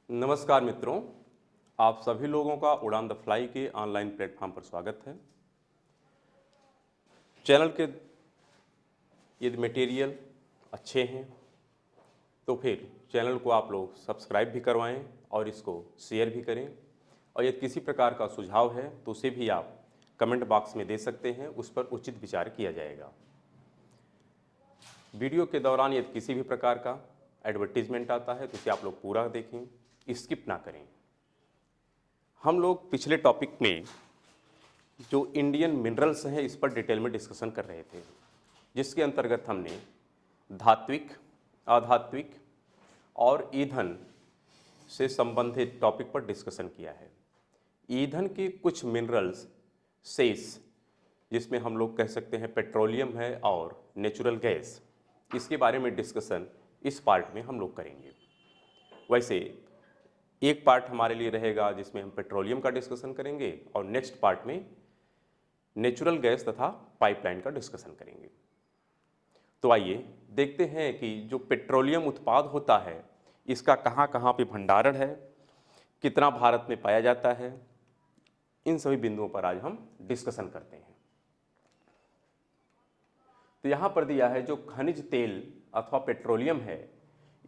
नमस्कार मित्रों, आप सभी लोगों का उड़ान द फ्लाई के ऑनलाइन प्लेटफॉर्म पर स्वागत है। चैनल के यदि मटेरियल अच्छे हैं तो फिर चैनल को आप लोग सब्सक्राइब भी करवाएं और इसको शेयर भी करें, और यदि किसी प्रकार का सुझाव है तो उसे भी आप कमेंट बॉक्स में दे सकते हैं, उस पर उचित विचार किया जाएगा। वीडियो के दौरान यदि किसी भी प्रकार का एडवर्टीजमेंट आता है तो उसे आप लोग पूरा देखें, स्किप ना करें। हम लोग पिछले टॉपिक में जो इंडियन मिनरल्स हैं इस पर डिटेल में डिस्कशन कर रहे थे, जिसके अंतर्गत हमने धात्विक, अधात्विक और ईंधन से संबंधित टॉपिक पर डिस्कशन किया है। ईंधन के कुछ मिनरल्स शेष, जिसमें हम लोग कह सकते हैं पेट्रोलियम है और नेचुरल गैस, इसके बारे में डिस्कशन इस पार्ट में हम लोग करेंगे। वैसे एक पार्ट हमारे लिए रहेगा जिसमें हम पेट्रोलियम का डिस्कशन करेंगे और नेक्स्ट पार्ट में नेचुरल गैस तथा पाइपलाइन का डिस्कशन करेंगे। तो आइए देखते हैं कि जो पेट्रोलियम उत्पाद होता है इसका कहाँ कहाँ पे भंडारण है, कितना भारत में पाया जाता है, इन सभी बिंदुओं पर आज हम डिस्कशन करते हैं। तो यहाँ पर दिया है जो खनिज तेल अथवा पेट्रोलियम है,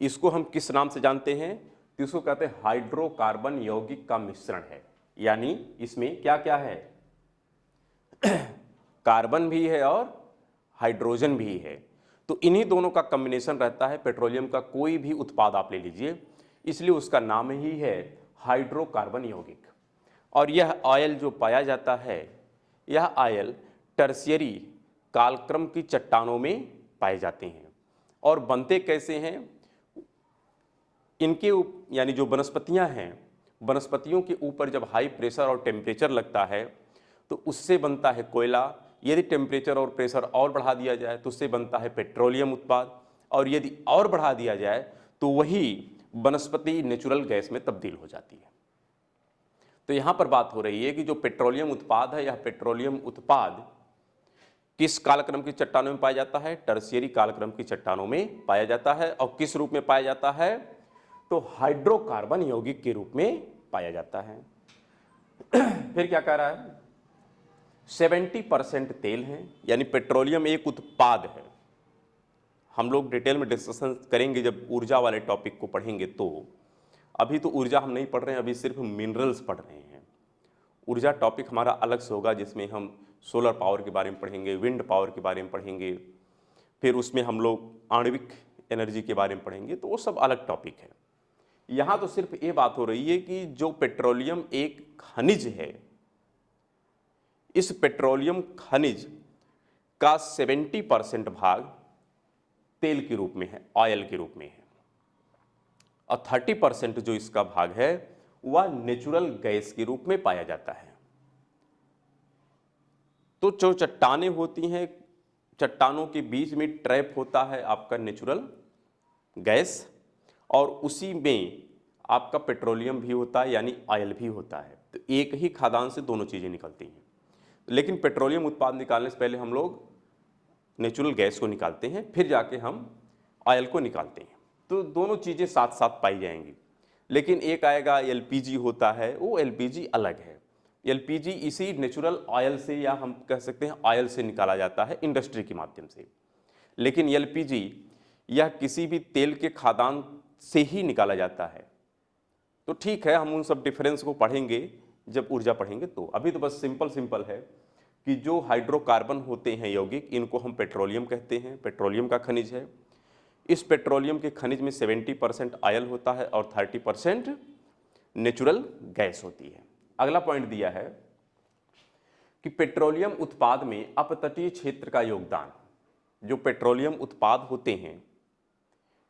इसको हम किस नाम से जानते हैं? तो इसको कहते हैं हाइड्रोकार्बन यौगिक का मिश्रण है। यानी इसमें क्या क्या है? कार्बन भी है और हाइड्रोजन भी है। तो इन्हीं दोनों का कॉम्बिनेशन रहता है। पेट्रोलियम का कोई भी उत्पाद आप ले लीजिए, इसलिए उसका नाम ही है हाइड्रोकार्बन यौगिक। और यह ऑयल जो पाया जाता है, यह ऑयल टर्शियरी कालक्रम की चट्टानों में पाए जाते हैं। और बनते कैसे हैं? इनके यानी जो वनस्पतियां हैं, वनस्पतियों के ऊपर जब हाई प्रेशर और टेम्परेचर लगता है तो उससे बनता है कोयला। यदि टेम्परेचर और प्रेशर और बढ़ा दिया जाए तो उससे बनता है पेट्रोलियम उत्पाद, और यदि और बढ़ा दिया जाए तो वही वनस्पति नेचुरल गैस में तब्दील हो जाती है। तो यहाँ पर बात हो रही है कि जो पेट्रोलियम उत्पाद है, यह पेट्रोलियम उत्पाद किस कालक्रम की चट्टानों में पाया जाता है? टर्शियरी कालक्रम की चट्टानों में पाया जाता है। और किस रूप में पाया जाता है? तो हाइड्रोकार्बन यौगिक के रूप में पाया जाता है। फिर क्या कह रहा है? 70% तेल है, यानी पेट्रोलियम एक उत्पाद है। हम लोग डिटेल में डिस्कशन करेंगे जब ऊर्जा वाले टॉपिक को पढ़ेंगे। तो अभी तो ऊर्जा हम नहीं पढ़ रहे हैं, अभी सिर्फ मिनरल्स पढ़ रहे हैं। ऊर्जा टॉपिक हमारा अलग से होगा, जिसमें हम सोलर पावर के बारे में पढ़ेंगे, विंड पावर के बारे में पढ़ेंगे, फिर उसमें हम लोग आणविक एनर्जी के बारे में पढ़ेंगे। तो वो सब अलग टॉपिक है। यहाँ तो सिर्फ ये बात हो रही है कि जो पेट्रोलियम एक खनिज है, इस पेट्रोलियम खनिज का 70% भाग तेल के रूप में है, ऑयल के रूप में है, और 30% जो इसका भाग है वह नेचुरल गैस के रूप में पाया जाता है। तो जो चट्टानें होती हैं, चट्टानों के बीच में ट्रैप होता है आपका नेचुरल गैस, और उसी में आपका पेट्रोलियम भी होता है, यानी ऑयल भी होता है। तो एक ही खादान से दोनों चीज़ें निकलती हैं। लेकिन पेट्रोलियम उत्पाद निकालने से पहले हम लोग नेचुरल गैस को निकालते हैं, फिर जाके हम ऑयल को निकालते हैं। तो दोनों चीज़ें साथ साथ पाई जाएंगी। लेकिन एक आएगा एलपीजी होता है, वो एलपीजी अलग है। एलपीजी इसी नेचुरल ऑयल से, या हम कह सकते हैं ऑयल से निकाला जाता है इंडस्ट्री के माध्यम से। लेकिन एलपीजी यह किसी भी तेल के खादान से ही निकाला जाता है। तो ठीक है, हम उन सब डिफरेंस को पढ़ेंगे जब ऊर्जा पढ़ेंगे। तो अभी तो बस सिंपल है कि जो हाइड्रोकार्बन होते हैं यौगिक, इनको हम पेट्रोलियम कहते हैं। पेट्रोलियम का खनिज है। इस पेट्रोलियम के खनिज में 70% ऑयल होता है और 30% नेचुरल गैस होती है। अगला पॉइंट दिया है कि पेट्रोलियम उत्पाद में अपतटीय क्षेत्र का योगदान। जो पेट्रोलियम उत्पाद होते हैं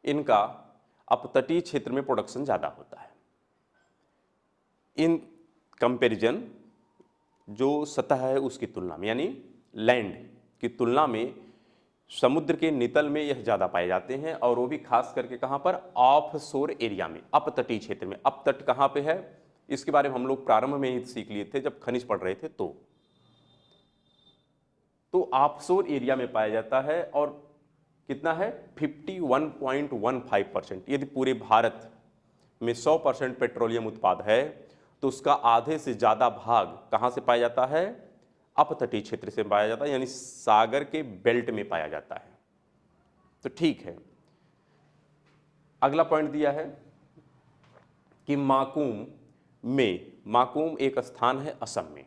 इनका अपतटीय क्षेत्र में प्रोडक्शन ज़्यादा होता है। इन कंपैरिजन जो सतह है उसकी तुलना में, यानी लैंड की तुलना में समुद्र के नितल में यह ज़्यादा पाए जाते हैं, और वो भी खास करके कहाँ पर? ऑफ शोर एरिया में, अपतटीय क्षेत्र में। अपतट कहाँ पे है इसके बारे में हम लोग प्रारंभ में ही सीख लिए थे जब खनिज पढ़ रहे थे। तो ऑफशोर एरिया में पाया जाता है, और कितना है? 51.15%। यदि पूरे भारत में 100% पेट्रोलियम उत्पाद है तो उसका आधे से ज़्यादा भाग कहाँ से पाया जाता है? अपतटीय क्षेत्र से पाया जाता है, यानी सागर के बेल्ट में पाया जाता है। तो ठीक है, अगला पॉइंट दिया है कि माकूम एक स्थान है असम में।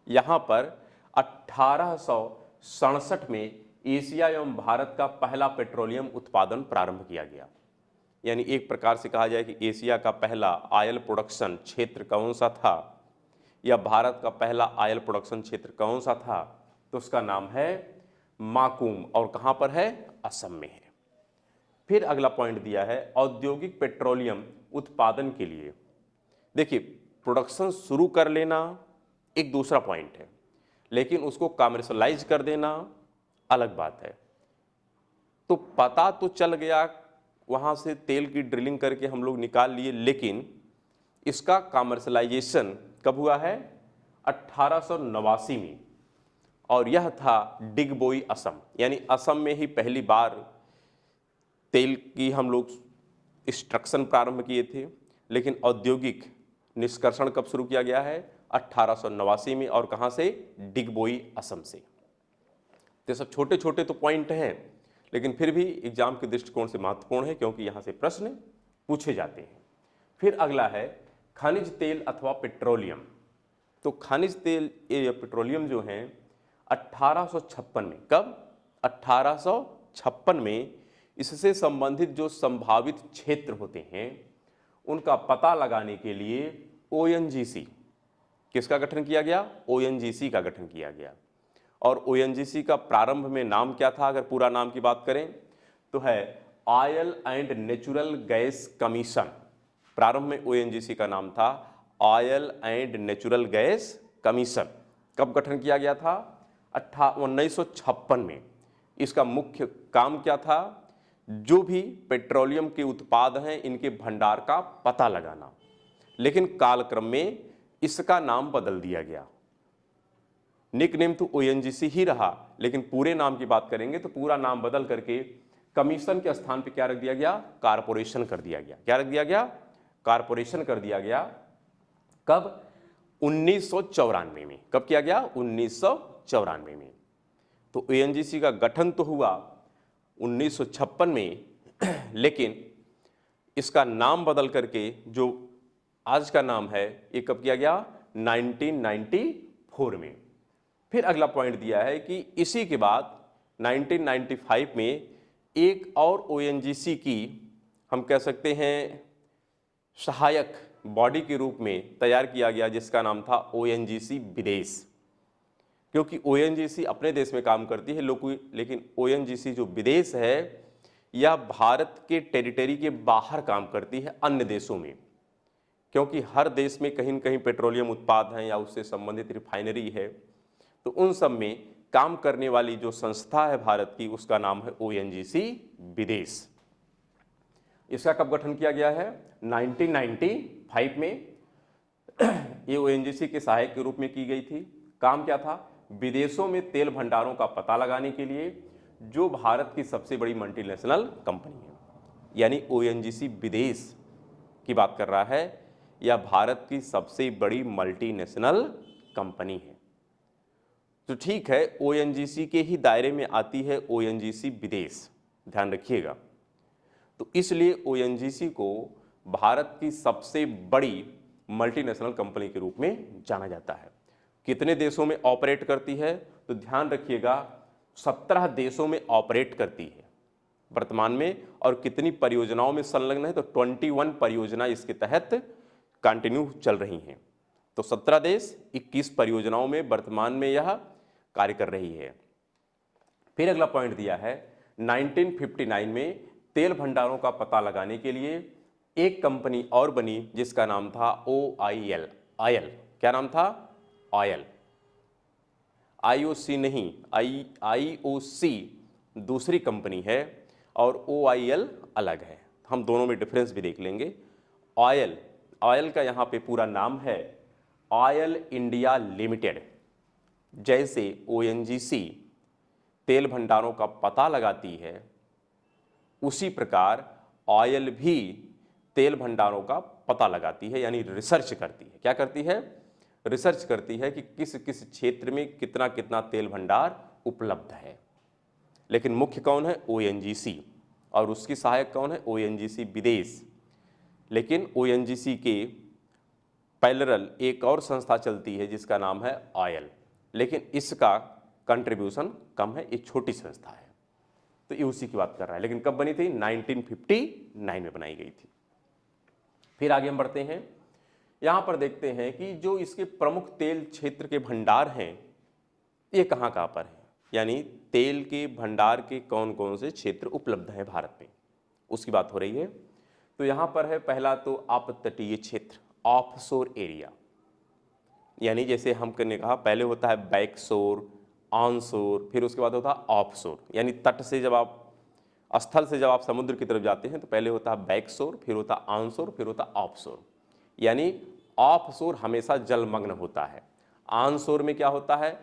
यहाँ पर 1867 में एशिया एवं भारत का पहला पेट्रोलियम उत्पादन प्रारंभ किया गया। यानी एक प्रकार से कहा जाए कि एशिया का पहला ऑयल प्रोडक्शन क्षेत्र कौन सा था, या भारत का पहला ऑयल प्रोडक्शन क्षेत्र कौन सा था, तो उसका नाम है माकूम, और कहाँ पर है? असम में है। फिर अगला पॉइंट दिया है औद्योगिक पेट्रोलियम उत्पादन के लिए। देखिए, प्रोडक्शन शुरू कर लेना एक दूसरा पॉइंट है, लेकिन उसको कमर्शलाइज कर देना अलग बात है। तो पता तो चल गया, वहाँ से तेल की ड्रिलिंग करके हम लोग निकाल लिए, लेकिन इसका कमर्शलाइजेशन कब हुआ है? 1889 में, और यह था डिगबोई असम, यानी असम में ही पहली बार तेल की हम लोग एक्सट्रैक्शन प्रारंभ किए थे। लेकिन औद्योगिक निष्कर्षण कब शुरू किया गया है? 1889 में, और कहाँ से? डिगबोई असम से। तो सब छोटे छोटे तो पॉइंट हैं, लेकिन फिर भी एग्जाम के दृष्टिकोण से महत्वपूर्ण है, क्योंकि यहाँ से प्रश्न पूछे जाते हैं। फिर अगला है खनिज तेल अथवा पेट्रोलियम। तो खनिज तेल या पेट्रोलियम जो हैं 1856 में, कब? 1856 में इससे संबंधित जो संभावित क्षेत्र होते हैं उनका पता लगाने के लिए ONGC, किसका गठन किया गया? ONGC का गठन किया गया। और ONGC का प्रारंभ में नाम क्या था? अगर पूरा नाम की बात करें तो है oil and natural gas commission. प्रारंभ में ONGC का नाम था oil and natural gas commission. कब गठन किया गया था? 1956 में। इसका मुख्य काम क्या था? जो भी पेट्रोलियम के उत्पाद हैं इनके भंडार का पता लगाना। लेकिन कालक्रम में इसका नाम बदल दिया गया। निक नेम तो ONGC ही रहा, लेकिन पूरे नाम की बात करेंगे तो पूरा नाम बदल करके कमीशन के स्थान पे क्या रख दिया गया? कारपोरेशन कर दिया गया। क्या रख दिया गया? कारपोरेशन कर दिया गया। कब? 1994 में। कब किया गया? 1994 में। तो ONGC का गठन तो हुआ 1956 में, लेकिन इसका नाम बदल करके जो आज का नाम है ये कब किया गया? 1994 में। फिर अगला पॉइंट दिया है कि इसी के बाद 1995 में एक और ONGC की हम कह सकते हैं सहायक बॉडी के रूप में तैयार किया गया, जिसका नाम था ONGC विदेश। क्योंकि ONGC अपने देश में काम करती है, लेकिन ONGC जो विदेश है यह भारत के टेरिटरी के बाहर काम करती है, अन्य देशों में। क्योंकि हर देश में कहीं न कहीं पेट्रोलियम उत्पाद हैं या उससे संबंधित रिफाइनरी है, तो उन सब में काम करने वाली जो संस्था है भारत की, उसका नाम है ONGC विदेश। इसका कब गठन किया गया है? 1995 में। ये ONGC के सहायक के रूप में की गई थी। काम क्या था? विदेशों में तेल भंडारों का पता लगाने के लिए जो भारत की सबसे बड़ी मल्टीनेशनल कंपनी है, यानी ONGC विदेश की बात कर रहा है, यह भारत की सबसे बड़ी मल्टीनेशनल कंपनी है। तो ठीक है, ONGC के ही दायरे में आती है ONGC विदेश, ध्यान रखिएगा। तो इसलिए ONGC को भारत की सबसे बड़ी मल्टीनेशनल कंपनी के रूप में जाना जाता है। कितने देशों में ऑपरेट करती है? तो ध्यान रखिएगा 17 देशों में ऑपरेट करती है वर्तमान में। और कितनी परियोजनाओं में संलग्न है? तो 21 परियोजना इसके तहत कंटिन्यू चल रही हैं। तो 17 देश 21 परियोजनाओं में वर्तमान में यह कार्य कर रही है। फिर अगला पॉइंट दिया है 1959 में तेल भंडारों का पता लगाने के लिए एक कंपनी और बनी, जिसका नाम था OIL। ऑयल, क्या नाम था? ऑयल। IOC नहीं, IOC दूसरी कंपनी है और OIL अलग है। हम दोनों में डिफरेंस भी देख लेंगे। ऑयल का यहाँ पे पूरा नाम है ऑयल इंडिया लिमिटेड। जैसे ONGC तेल भंडारों का पता लगाती है, उसी प्रकार ऑयल भी तेल भंडारों का पता लगाती है, यानी रिसर्च करती है। क्या करती है? रिसर्च करती है कि किस किस क्षेत्र में कितना कितना तेल भंडार उपलब्ध है। लेकिन मुख्य कौन है? ONGC, और उसकी सहायक कौन है? ONGC विदेश। लेकिन ONGC के पैरेलल एक और संस्था चलती है जिसका नाम है ऑयल, लेकिन इसका कंट्रीब्यूशन कम है, ये छोटी संस्था है। तो ये उसी की बात कर रहा है। लेकिन कब बनी थी? 1959 में बनाई गई थी। फिर आगे हम बढ़ते हैं, यहां पर देखते हैं कि जो इसके प्रमुख तेल क्षेत्र के भंडार हैं ये कहां कहां पर हैं, यानी तेल के भंडार के कौन कौन से क्षेत्र उपलब्ध हैं भारत में, उसकी बात हो रही है। तो यहां पर है पहला तो अपतटीय क्षेत्र, ऑफशोर एरिया, यानी जैसे हमने कहा पहले होता है बैकशोर, ऑनशोर, फिर उसके बाद होता है ऑफशोर। यानी तट से जब आप, स्थल से जब आप समुद्र की तरफ जाते हैं तो पहले होता है बैकशोर, फिर होता है ऑनशोर, फिर होता है ऑफशोर। यानी ऑफशोर हमेशा जलमग्न होता है। ऑनशोर में क्या होता है?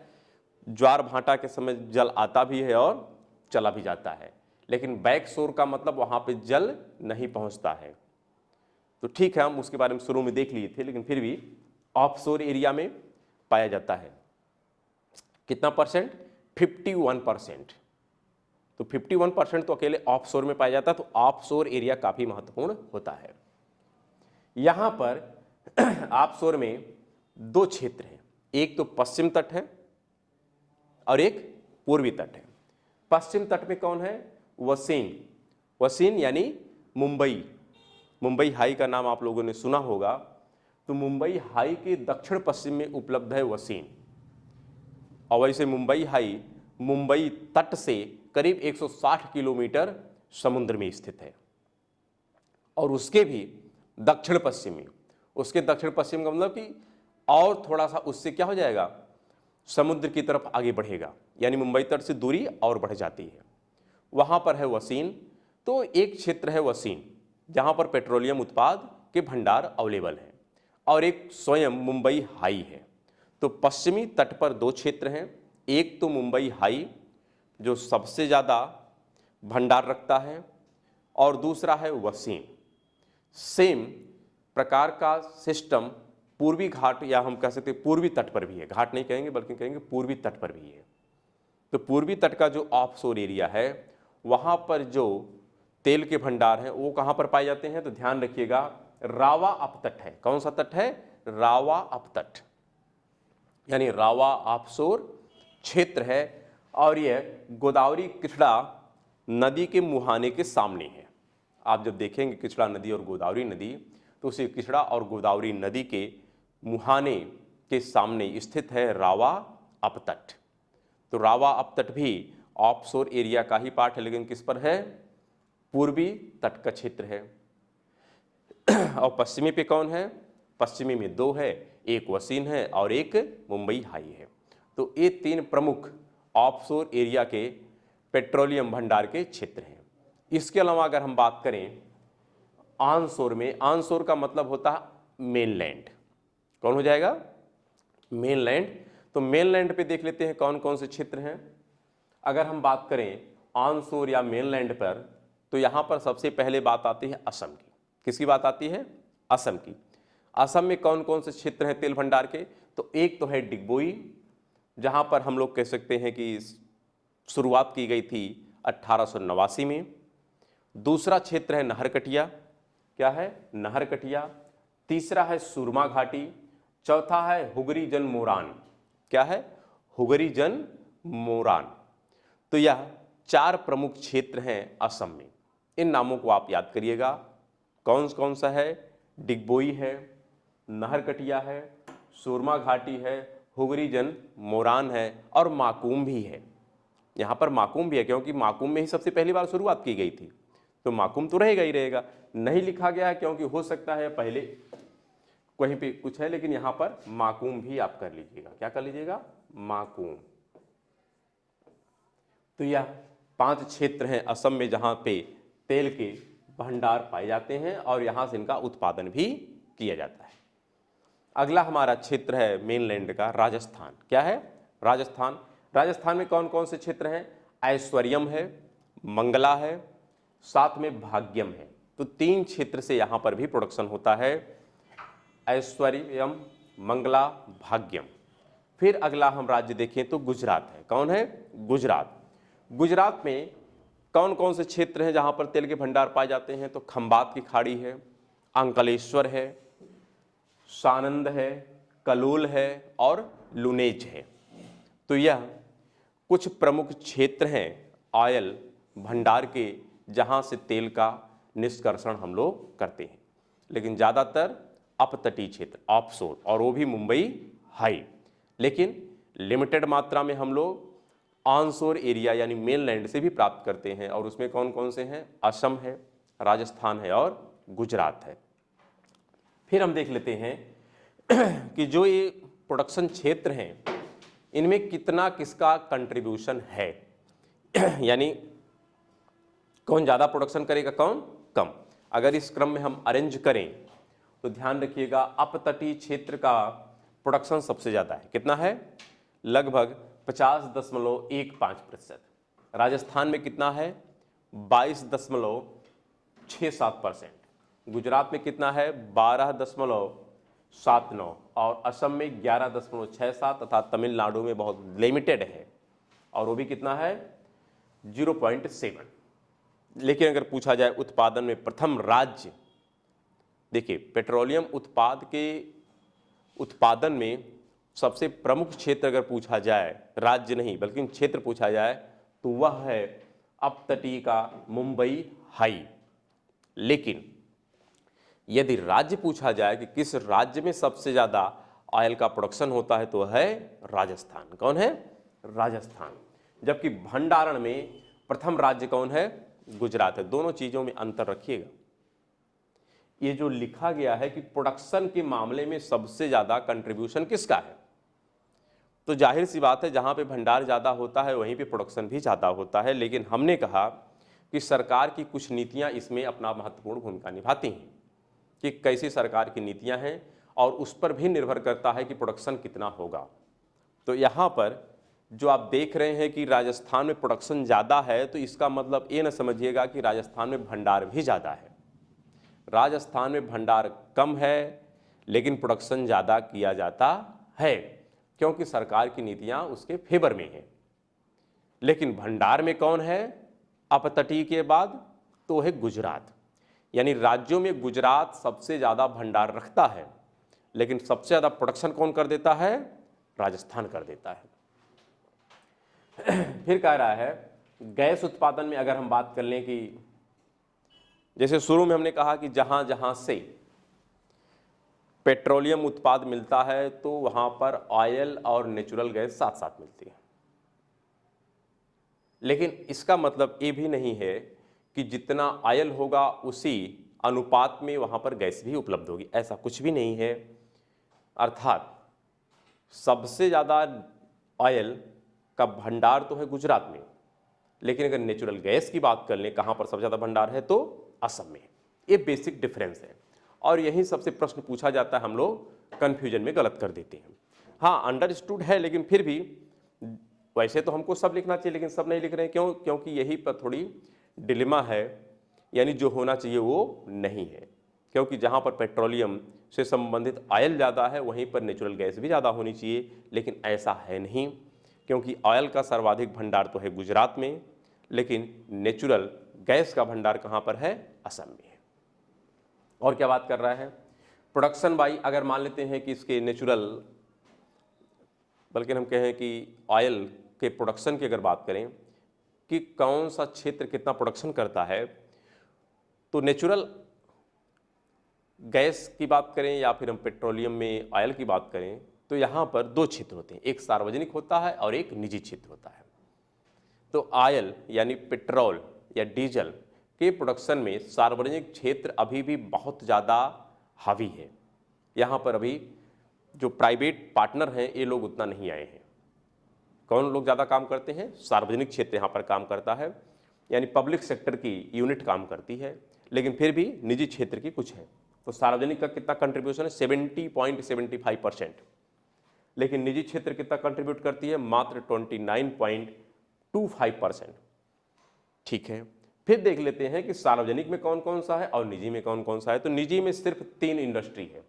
ज्वार भाटा के समय जल आता भी है और चला भी जाता है। लेकिन बैकशोर का मतलब वहां पे जल नहीं पहुंचता है। तो ठीक है, हम उसके बारे में शुरू में देख लिए थे, लेकिन फिर भी ऑफशोर एरिया में पाया जाता है। कितना परसेंट? 51%। तो 51% तो अकेले ऑफशोर में पाया जाता है। तो ऑफशोर एरिया काफी महत्वपूर्ण होता है। यहां पर ऑफशोर में दो क्षेत्र हैं, एक तो पश्चिम तट है और एक पूर्वी तट है। पश्चिम तट में कौन है? वसीन। वसीन यानी मुंबई। मुंबई हाई का नाम आप लोगों ने सुना होगा। तो मुंबई हाई के दक्षिण पश्चिम में उपलब्ध है वसीन। और वैसे मुंबई हाई मुंबई तट से करीब 160 किलोमीटर समुद्र में स्थित है। और उसके भी दक्षिण पश्चिम में, उसके दक्षिण पश्चिम का मतलब कि और थोड़ा सा उससे क्या हो जाएगा? समुद्र की तरफ आगे बढ़ेगा, यानी मुंबई तट से दूरी और बढ़ जाती है। वहां पर है वसीन। तो एक क्षेत्र है वसीन जहां पर पेट्रोलियम उत्पाद के भंडार अवेलेबल हैं, और एक स्वयं मुंबई हाई है। तो पश्चिमी तट पर दो क्षेत्र हैं, एक तो मुंबई हाई जो सबसे ज़्यादा भंडार रखता है, और दूसरा है वसीन। सेम प्रकार का सिस्टम पूर्वी घाट, या हम कह सकते हैं पूर्वी तट पर भी है। घाट नहीं कहेंगे बल्कि कहेंगे पूर्वी तट पर भी है। तो पूर्वी तट का जो ऑफशोर एरिया है वहाँ पर जो तेल के भंडार हैं वो कहाँ पर पाए जाते हैं? तो ध्यान रखिएगा, रावा अपतट है। कौन सा तट है? रावा अपतट, यानी रावा ऑफशोर क्षेत्र है। और यह गोदावरी कृष्णा नदी के मुहाने के सामने है। आप जब देखेंगे कृष्णा नदी और गोदावरी नदी, तो उसी कृष्णा और गोदावरी नदी के मुहाने के सामने स्थित है रावा अपतट। तो रावा अपतट भी ऑफशोर एरिया का ही पार्ट है, लेकिन किस पर है? पूर्वी तट का क्षेत्र है। और पश्चिमी पे कौन है? पश्चिमी में दो है, एक वसीन है और एक मुंबई हाई है। तो ये तीन प्रमुख ऑफशोर एरिया के पेट्रोलियम भंडार के क्षेत्र हैं। इसके अलावा अगर हम बात करें ऑनशोर में, ऑनशोर का मतलब होता है मेनलैंड। कौन हो जाएगा? मेनलैंड। तो मेनलैंड पे देख लेते हैं कौन कौन से क्षेत्र हैं। अगर हम बात करें ऑनशोर या मेनलैंड पर, तो यहाँ पर सबसे पहले बात आती है असम की। किसकी बात आती है? असम की। असम में कौन कौन से क्षेत्र हैं तेल भंडार के? तो एक तो है डिगबोई, जहाँ पर हम लोग कह सकते हैं कि शुरुआत की गई थी 1889 में। दूसरा क्षेत्र है नहरकटिया। क्या है? नहरकटिया। तीसरा है सुरमा घाटी। चौथा है हुगरी जन मोरान। क्या है? हुगरी जन मोरान। तो यह चार प्रमुख क्षेत्र हैं असम में। इन नामों को आप याद करिएगा। कौन कौन सा है? डिगबोई है, नहरकटिया है, सुरमा घाटी है, हुगरी जन मोरान है और माकूम भी है। यहाँ पर माकूम भी है क्योंकि माकूम में ही सबसे पहली बार शुरुआत की गई थी। तो माकूम तो रहेगा ही रहेगा। नहीं लिखा गया है क्योंकि हो सकता है पहले कहीं पे कुछ है, लेकिन यहाँ पर माकूम भी आप कर लीजिएगा। क्या कर लीजिएगा? माकूम। तो यह पांच क्षेत्र हैं असम में जहाँ पे तेल के भंडार पाए जाते हैं और यहाँ से इनका उत्पादन भी किया जाता है। अगला हमारा क्षेत्र है मेनलैंड का राजस्थान। क्या है? राजस्थान। राजस्थान में कौन कौन से क्षेत्र हैं? ऐश्वर्यम है, मंगला है, साथ में भाग्यम है। तो 3 क्षेत्र से यहाँ पर भी प्रोडक्शन होता है, ऐश्वर्यम, मंगला, भाग्यम। फिर अगला हम राज्य देखें तो गुजरात है। कौन है? गुजरात। गुजरात में कौन कौन से क्षेत्र हैं जहाँ पर तेल के भंडार पाए जाते हैं? तो खंबात की खाड़ी है, अंकलेश्वर है, सानंद है, कलोल है और लुनेज है। तो यह कुछ प्रमुख क्षेत्र हैं ऑयल भंडार के, जहाँ से तेल का निष्कर्षण हम लोग करते हैं। लेकिन ज़्यादातर अपतटीय क्षेत्र, ऑफशोर, और वो भी मुंबई हाई। लेकिन लिमिटेड मात्रा में हम लोग ऑनशोर एरिया यानी मेनलैंड से भी प्राप्त करते हैं। और उसमें कौन कौन से हैं? असम है, राजस्थान है और गुजरात है। फिर हम देख लेते हैं कि जो ये प्रोडक्शन क्षेत्र हैं इनमें कितना किसका कंट्रीब्यूशन है यानी कौन ज़्यादा प्रोडक्शन करेगा, कौन कम। अगर इस क्रम में हम अरेंज करें तो ध्यान रखिएगा, अपतटीय क्षेत्र का प्रोडक्शन सबसे ज़्यादा है। कितना है? लगभग 50.15%। राजस्थान में कितना है? 22.67%। गुजरात में कितना है? 12.79 और असम में 11.67 तथा तमिलनाडु में बहुत लिमिटेड है और वो भी कितना है? 0.7। लेकिन अगर पूछा जाए उत्पादन में प्रथम राज्य, देखिए पेट्रोलियम उत्पाद के उत्पादन में सबसे प्रमुख क्षेत्र अगर पूछा जाए, राज्य नहीं बल्कि क्षेत्र पूछा जाए, तो वह है अपतटीय का मुंबई हाई। लेकिन यदि राज्य पूछा जाए कि किस राज्य में सबसे ज़्यादा ऑयल का प्रोडक्शन होता है, तो है राजस्थान। कौन है? राजस्थान। जबकि भंडारण में प्रथम राज्य कौन है? गुजरात है। दोनों चीज़ों में अंतर रखिएगा। ये जो लिखा गया है कि प्रोडक्शन के मामले में सबसे ज़्यादा कंट्रीब्यूशन किसका है, तो जाहिर सी बात है जहाँ पे भंडार ज़्यादा होता है वहीं पे प्रोडक्शन भी ज़्यादा होता है। लेकिन हमने कहा कि सरकार की कुछ नीतियाँ इसमें अपना महत्वपूर्ण भूमिका निभाती हैं कि कैसी सरकार की नीतियाँ हैं और उस पर भी निर्भर करता है कि प्रोडक्शन कितना होगा। तो यहाँ पर जो आप देख रहे हैं कि राजस्थान में प्रोडक्शन ज़्यादा है, तो इसका मतलब ये न समझिएगा कि राजस्थान में भंडार भी ज़्यादा है। राजस्थान में भंडार कम है लेकिन प्रोडक्शन ज़्यादा किया जाता है क्योंकि सरकार की नीतियाँ उसके फेवर में हैं। लेकिन भंडार में कौन है अपतटीय के बाद? तो है गुजरात। यानी राज्यों में गुजरात सबसे ज़्यादा भंडार रखता है, लेकिन सबसे ज़्यादा प्रोडक्शन कौन कर देता है? राजस्थान कर देता है। फिर कह रहा है गैस उत्पादन में अगर हम बात कर लें कि जैसे शुरू में हमने कहा कि जहाँ जहाँ से पेट्रोलियम उत्पाद मिलता है तो वहाँ पर ऑयल और नेचुरल गैस साथ साथ मिलती है। लेकिन इसका मतलब ये भी नहीं है कि जितना ऑयल होगा उसी अनुपात में वहाँ पर गैस भी उपलब्ध होगी, ऐसा कुछ भी नहीं है। अर्थात सबसे ज़्यादा ऑयल का भंडार तो है गुजरात में, लेकिन अगर नेचुरल गैस की बात कर लें कहाँ पर सबसे ज़्यादा भंडार है, तो असम में। ये बेसिक डिफरेंस है और यही सबसे प्रश्न पूछा जाता है, हम लोग कन्फ्यूजन में गलत कर देते हैं। हाँ अंडरस्टूड है, लेकिन फिर भी वैसे तो हमको सब लिखना चाहिए, लेकिन सब नहीं लिख रहे हैं। क्यों? क्योंकि यही पर थोड़ी डिलेमा है, यानी जो होना चाहिए वो नहीं है। क्योंकि जहाँ पर पेट्रोलियम से संबंधित ऑयल ज़्यादा है वहीं पर नेचुरल गैस भी ज़्यादा होनी चाहिए, लेकिन ऐसा है नहीं। क्योंकि ऑयल का सर्वाधिक भंडार तो है गुजरात में, लेकिन नेचुरल गैस का भंडार कहाँ पर है? असम में है। और क्या बात कर रहा है? प्रोडक्शन बाई, अगर मान लेते हैं कि इसके नेचुरल, बल्कि हम कहें कि ऑयल के प्रोडक्शन की अगर बात करें कि कौन सा क्षेत्र कितना प्रोडक्शन करता है, तो नेचुरल गैस की बात करें या फिर हम पेट्रोलियम में ऑयल की बात करें, तो यहाँ पर दो क्षेत्र होते हैं, एक सार्वजनिक होता है और एक निजी क्षेत्र होता है। तो ऑयल यानी पेट्रोल या डीजल के प्रोडक्शन में सार्वजनिक क्षेत्र अभी भी बहुत ज़्यादा हावी है। यहाँ पर अभी जो प्राइवेट पार्टनर हैं ये लोग उतना नहीं आए हैं। कौन लोग ज़्यादा काम करते हैं? सार्वजनिक क्षेत्र यहाँ पर काम करता है, यानी पब्लिक सेक्टर की यूनिट काम करती है, लेकिन फिर भी निजी क्षेत्र की कुछ है। तो सार्वजनिक का कितना कंट्रीब्यूशन है? 70.75%, लेकिन निजी क्षेत्र कितना कंट्रीब्यूट करती है? मात्र 29.25%। ठीक है। फिर देख लेते हैं कि सार्वजनिक में कौन कौन सा है और निजी में कौन कौन सा है। तो निजी में सिर्फ 3 इंडस्ट्री है।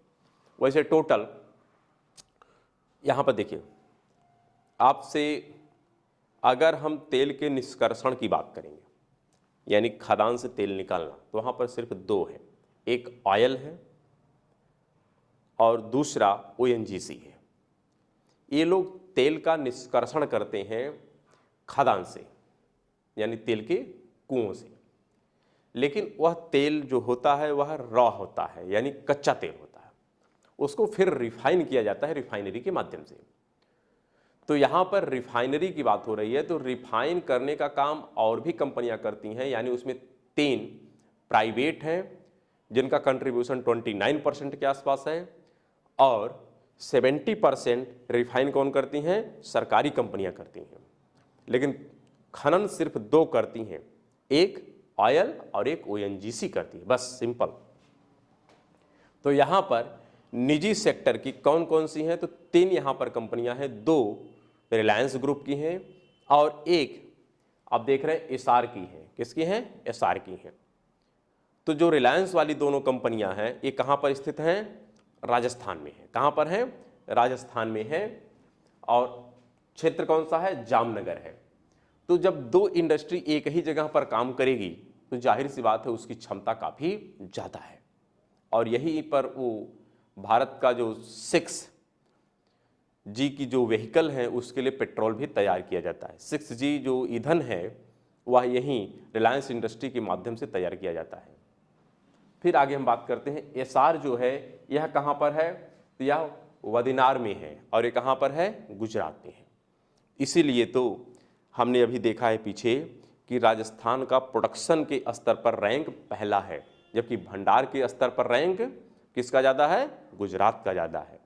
वैसे टोटल यहाँ पर देखिए, आपसे अगर हम तेल के निष्कर्षण की बात करेंगे, यानी खदान से तेल निकालना, तो वहाँ पर सिर्फ 2 है, एक ऑयल है और दूसरा ONGC है। ये लोग तेल का निष्कर्षण करते हैं खदान से, यानी तेल के कुओं से, लेकिन वह तेल जो होता है वह रॉ होता है, यानी कच्चा तेल होता है। उसको फिर रिफाइन किया जाता है रिफाइनरी के माध्यम से। तो यहाँ पर रिफाइनरी की बात हो रही है, तो रिफाइन करने का काम और भी कंपनियां करती हैं, यानी उसमें 3 प्राइवेट हैं जिनका कंट्रीब्यूशन 29% के आसपास है, और 70% रिफाइन कौन करती हैं? सरकारी कंपनियां करती हैं। लेकिन खनन सिर्फ 2 करती हैं, एक ऑयल और एक ONGC करती है, बस सिंपल। तो यहाँ पर निजी सेक्टर की कौन कौन सी हैं? तो 3 यहाँ पर कंपनियां हैं, 2 रिलायंस ग्रुप की हैं और एक आप देख रहे हैं एसआर की है। किसकी हैं? एसआर की हैं। तो जो रिलायंस वाली दोनों कंपनियां हैं ये कहाँ पर स्थित हैं? राजस्थान में है। कहाँ पर है? राजस्थान में है। और क्षेत्र कौन सा है? जामनगर है। तो जब 2 इंडस्ट्री एक ही जगह पर काम करेगी तो जाहिर सी बात है उसकी क्षमता काफ़ी ज़्यादा है। और यहीं पर वो भारत का जो 6G की जो व्हीकल है उसके लिए पेट्रोल भी तैयार किया जाता है। 6G जो ईंधन है वह यहीं रिलायंस इंडस्ट्री के माध्यम से तैयार किया जाता है। फिर आगे हम बात करते हैं एसआर जो है यह कहाँ पर है? तो यह वदिनार में है और ये कहाँ पर है? गुजरात में है। इसीलिए तो हमने अभी देखा है पीछे कि राजस्थान का प्रोडक्शन के स्तर पर रैंक पहला है, जबकि भंडार के स्तर पर रैंक किसका ज़्यादा है? गुजरात का ज़्यादा है।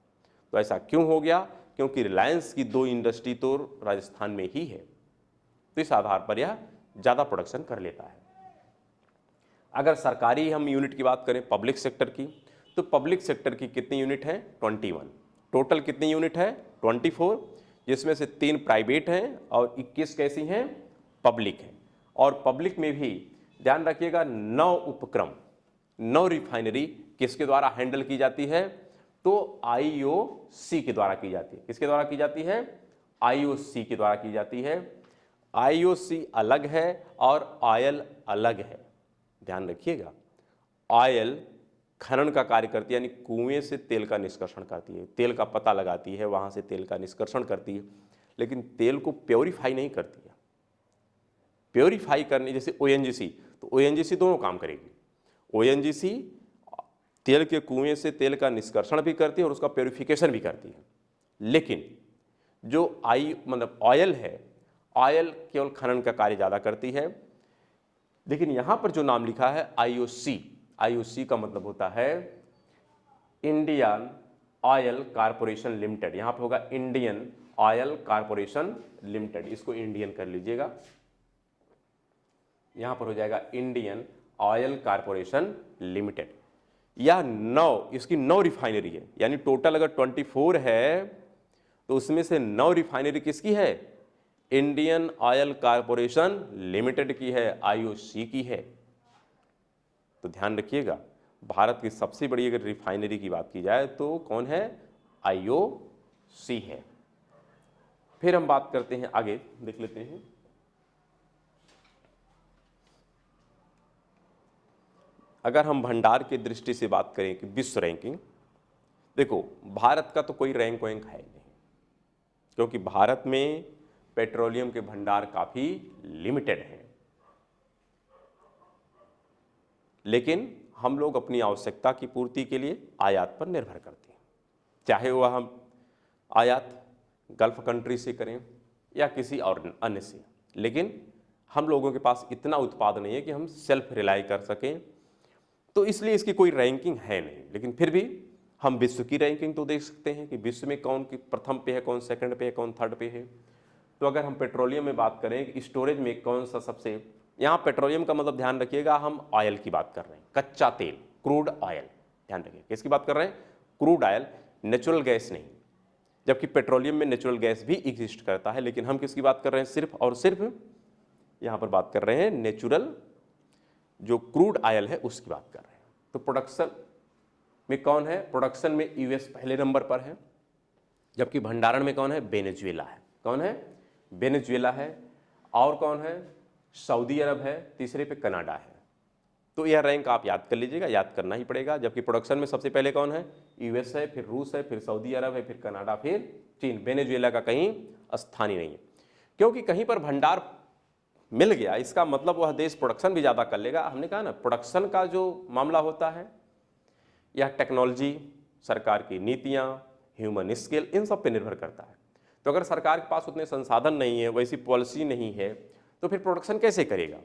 तो ऐसा क्यों हो गया? क्योंकि रिलायंस की 2 इंडस्ट्री तो राजस्थान में ही है, तो इस आधार पर यह ज़्यादा प्रोडक्शन कर लेता है। अगर सरकारी हम यूनिट की बात करें पब्लिक सेक्टर की, तो पब्लिक सेक्टर की कितनी यूनिट है? 21। टोटल कितनी यूनिट है? 24, जिसमें से 3 प्राइवेट हैं और 21 कैसी हैं? पब्लिक हैं। और पब्लिक में भी ध्यान रखिएगा 9 उपक्रम, 9 रिफाइनरी किसके द्वारा हैंडल की जाती है? तो IOC के द्वारा की जाती है। किसके द्वारा की जाती है? IOC के द्वारा की जाती है। IOC अलग है और ऑयल अलग है, ध्यान रखिएगा। ऑयल खनन का कार्य करती है, यानी कुएं से तेल का निष्कर्षण करती है, तेल का पता लगाती है, वहाँ से तेल का निष्कर्षण करती है, लेकिन तेल को प्योरीफाई नहीं करती है। प्योरीफाई करने जैसे ONGC, तो ONGC दोनों काम करेगी। ONGC तेल के कुएं से तेल का निष्कर्षण भी करती है और उसका प्योरीफिकेशन भी करती है। लेकिन जो ऑयल है, ऑयल केवल खनन का कार्य ज़्यादा करती है। लेकिन यहाँ पर जो नाम लिखा है IOC, IOC का मतलब होता है इंडियन ऑयल कारपोरेशन लिमिटेड। यहाँ पर होगा इंडियन ऑयल कारपोरेशन लिमिटेड, इसको इंडियन कर लीजिएगा। यहाँ पर हो जाएगा इंडियन ऑयल कारपोरेशन लिमिटेड। यह 9, इसकी 9 रिफाइनरी है, यानी टोटल अगर 24 है तो उसमें से 9 रिफाइनरी किसकी है? इंडियन ऑयल कारपोरेशन लिमिटेड की है, IOC की है। तो ध्यान रखिएगा, भारत की सबसे बड़ी अगर रिफाइनरी की बात की जाए तो कौन है? IOC है। फिर हम बात करते हैं, आगे देख लेते हैं। अगर हम भंडार की दृष्टि से बात करें कि विश्व रैंकिंग, देखो भारत का तो कोई रैंक वैंक है नहीं, क्योंकि भारत में पेट्रोलियम के भंडार काफ़ी लिमिटेड हैं। लेकिन हम लोग अपनी आवश्यकता की पूर्ति के लिए आयात पर निर्भर करते हैं, चाहे वह हम आयात गल्फ कंट्री से करें या किसी और अन्य से। लेकिन हम लोगों के पास इतना उत्पाद नहीं है कि हम सेल्फ रिलाई कर सकें, तो इसलिए इसकी कोई रैंकिंग है नहीं। लेकिन फिर भी हम विश्व की रैंकिंग तो देख सकते हैं कि विश्व में कौन की प्रथम पे है, कौन सेकंड पे है, कौन थर्ड पे है। तो अगर हम पेट्रोलियम में बात करें कि स्टोरेज में कौन सा सबसे, यहाँ पेट्रोलियम का मतलब ध्यान रखिएगा हम ऑयल की बात कर रहे हैं, कच्चा तेल, क्रूड ऑयल। ध्यान रखिए किसकी बात कर रहे हैं? क्रूड ऑयल, नेचुरल गैस नहीं। जबकि पेट्रोलियम में नेचुरल गैस भी एग्जिस्ट करता है, लेकिन हम किसकी बात कर रहे हैं? सिर्फ और सिर्फ यहाँ पर बात कर रहे हैं नेचुरल जो क्रूड ऑयल है उसकी बात कर रहे हैं। तो प्रोडक्शन में कौन है? प्रोडक्शन में यूएस पहले नंबर पर है, जबकि भंडारण में कौन है? वेनेजुएला है। कौन है? वेनेजुएला है। और कौन है? सऊदी अरब है, तीसरे पे कनाडा है। तो यह रैंक आप याद कर लीजिएगा, याद करना ही पड़ेगा। जबकि प्रोडक्शन में सबसे पहले कौन है? यूएस है, फिर रूस है, फिर सऊदी अरब है, फिर कनाडा, फिर चीन। वेनेजुएला का कहीं स्थान ही नहीं है, क्योंकि कहीं पर भंडार मिल गया इसका मतलब वह देश प्रोडक्शन भी ज़्यादा कर लेगा। हमने कहा ना, प्रोडक्शन का जो मामला होता है यह टेक्नोलॉजी, सरकार की नीतियाँ, ह्यूमन स्किल, इन सब पे निर्भर करता है। तो अगर सरकार के पास उतने संसाधन नहीं है, वैसी पॉलिसी नहीं है, तो फिर प्रोडक्शन कैसे करेगा?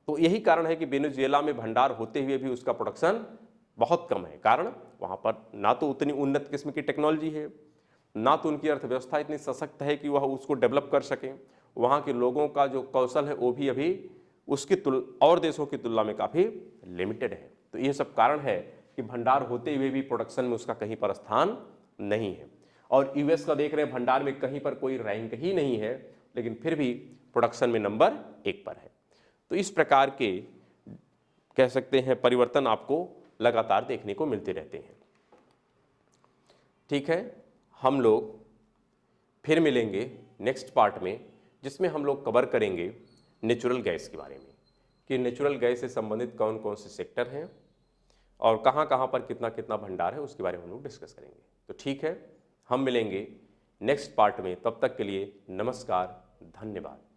तो यही कारण है कि वेनेजुएला में भंडार होते हुए भी उसका प्रोडक्शन बहुत कम है। कारण वहाँ पर ना तो उतनी उन्नत किस्म की टेक्नोलॉजी है, ना तो उनकी अर्थव्यवस्था इतनी सशक्त है कि वह उसको डेवलप कर सकें। वहाँ के लोगों का जो कौशल है वो भी अभी उसकी और देशों की तुलना में काफ़ी लिमिटेड है। तो ये सब कारण है कि भंडार होते हुए भी प्रोडक्शन में उसका कहीं पर स्थान नहीं है। और यूएस का देख रहे हैं भंडार में कहीं पर कोई रैंक ही नहीं है, लेकिन फिर भी प्रोडक्शन में नंबर 1 पर है। तो इस प्रकार के कह सकते हैं परिवर्तन आपको लगातार देखने को मिलते रहते हैं। ठीक है, हम लोग फिर मिलेंगे नेक्स्ट पार्ट में, जिसमें हम लोग कवर करेंगे नेचुरल गैस के बारे में, कि नेचुरल गैस से संबंधित कौन कौन से सेक्टर हैं और कहाँ कहाँ पर कितना कितना भंडार है, उसके बारे में हम लोग डिस्कस करेंगे। तो ठीक है, हम मिलेंगे नेक्स्ट पार्ट में। तब तक के लिए नमस्कार, धन्यवाद।